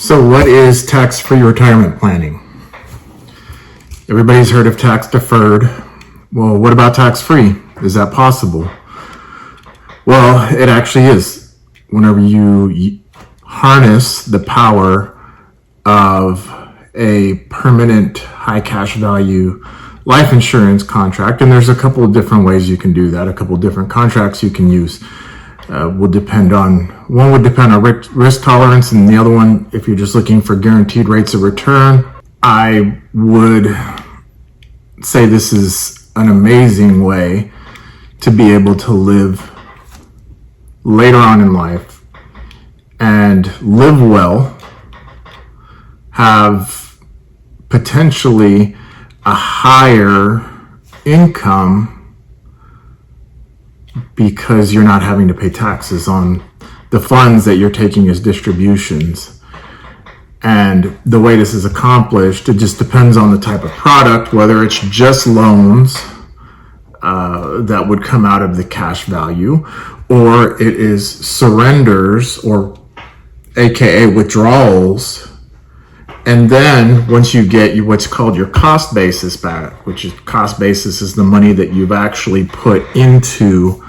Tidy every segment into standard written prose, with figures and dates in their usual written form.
So what is tax-free retirement planning? Everybody's heard of tax deferred. Well, what about tax-free? Is that possible? Well, it actually is. Whenever you harness the power of a permanent high cash value life insurance contract, and there's a couple of different ways you can do that, a couple of different contracts you can use. One would depend on risk tolerance, and the other one, if you're just looking for guaranteed rates of return. I would say this is an amazing way to be able to live later on in life and live well, have potentially a higher income because you're not having to pay taxes on the funds that you're taking as distributions. And the way this is accomplished, it just depends on the type of product, whether it's just loans that would come out of the cash value, or it is surrenders, or AKA withdrawals. And then once you get what's called your cost basis back, which is cost basis is the money that you've actually put into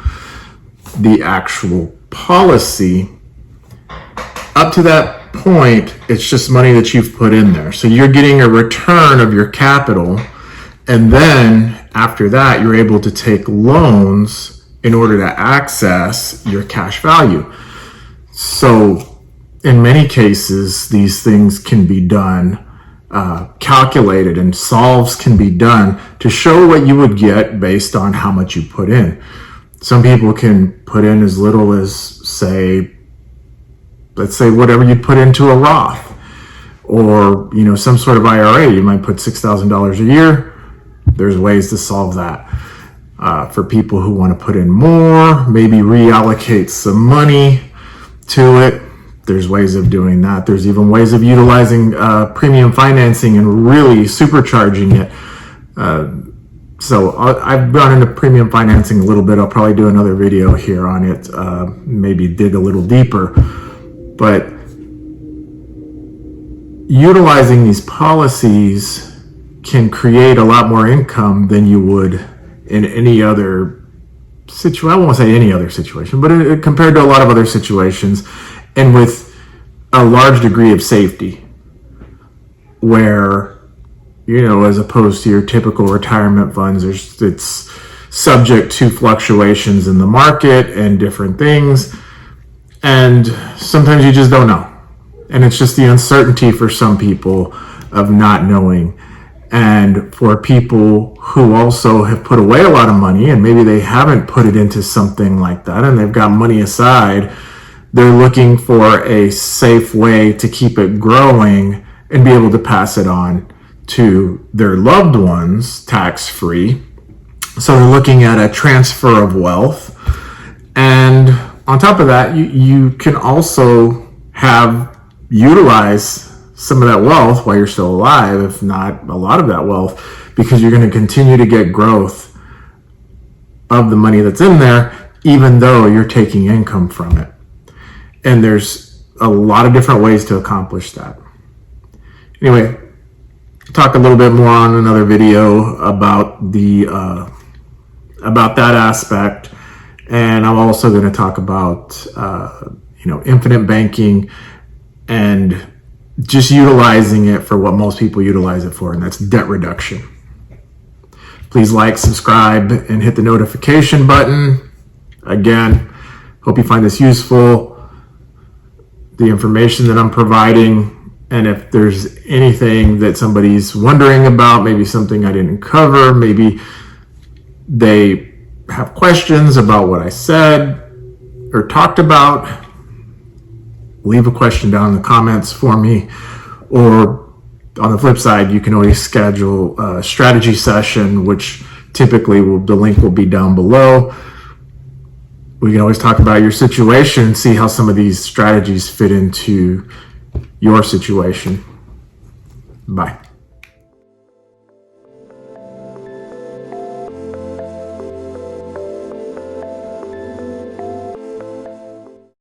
the actual policy, up to that point, it's just money that you've put in there. So you're getting a return of your capital. And then after that, you're able to take loans in order to access your cash value. So in many cases, these things can be done, calculated, and solves can be done to show what you would get based on how much you put in. Some people can put in as little as, let's say whatever you put into a Roth, or some sort of IRA. You might put $6,000 a year. There's ways to solve that. For people who want to put in more, maybe reallocate some money to it, there's ways of doing that. There's even ways of utilizing premium financing and really supercharging it. So I've gone into premium financing a little bit. I'll probably do another video here on it, maybe dig a little deeper. But utilizing these policies can create a lot more income than you would in any other situation. I won't say any other situation, but compared to a lot of other situations, and with a large degree of safety, where, as opposed to your typical retirement funds, it's subject to fluctuations in the market and different things. And sometimes you just don't know. And it's just the uncertainty for some people of not knowing. And for people who also have put away a lot of money, and maybe they haven't put it into something like that, and they've got money aside, they're looking for a safe way to keep it growing and be able to pass it on to their loved ones tax-free. So they're looking at a transfer of wealth. And on top of that, you can also utilize some of that wealth while you're still alive, if not a lot of that wealth, because you're going to continue to get growth of the money that's in there, even though you're taking income from it. And there's a lot of different ways to accomplish that. Anyway, talk a little bit more on another video about about that aspect. And I'm also going to talk about, infinite banking and just utilizing it for what most people utilize it for, and that's debt reduction. Please like, subscribe, and hit the notification button. Again, hope you find this useful, the information that I'm providing. And if there's anything that somebody's wondering about, maybe something I didn't cover, maybe they have questions about what I said or talked about, leave a question down in the comments for me. Or on the flip side, you can always schedule a strategy session, which typically the link will be down below. We can always talk about your situation, see how some of these strategies fit into your situation. Bye.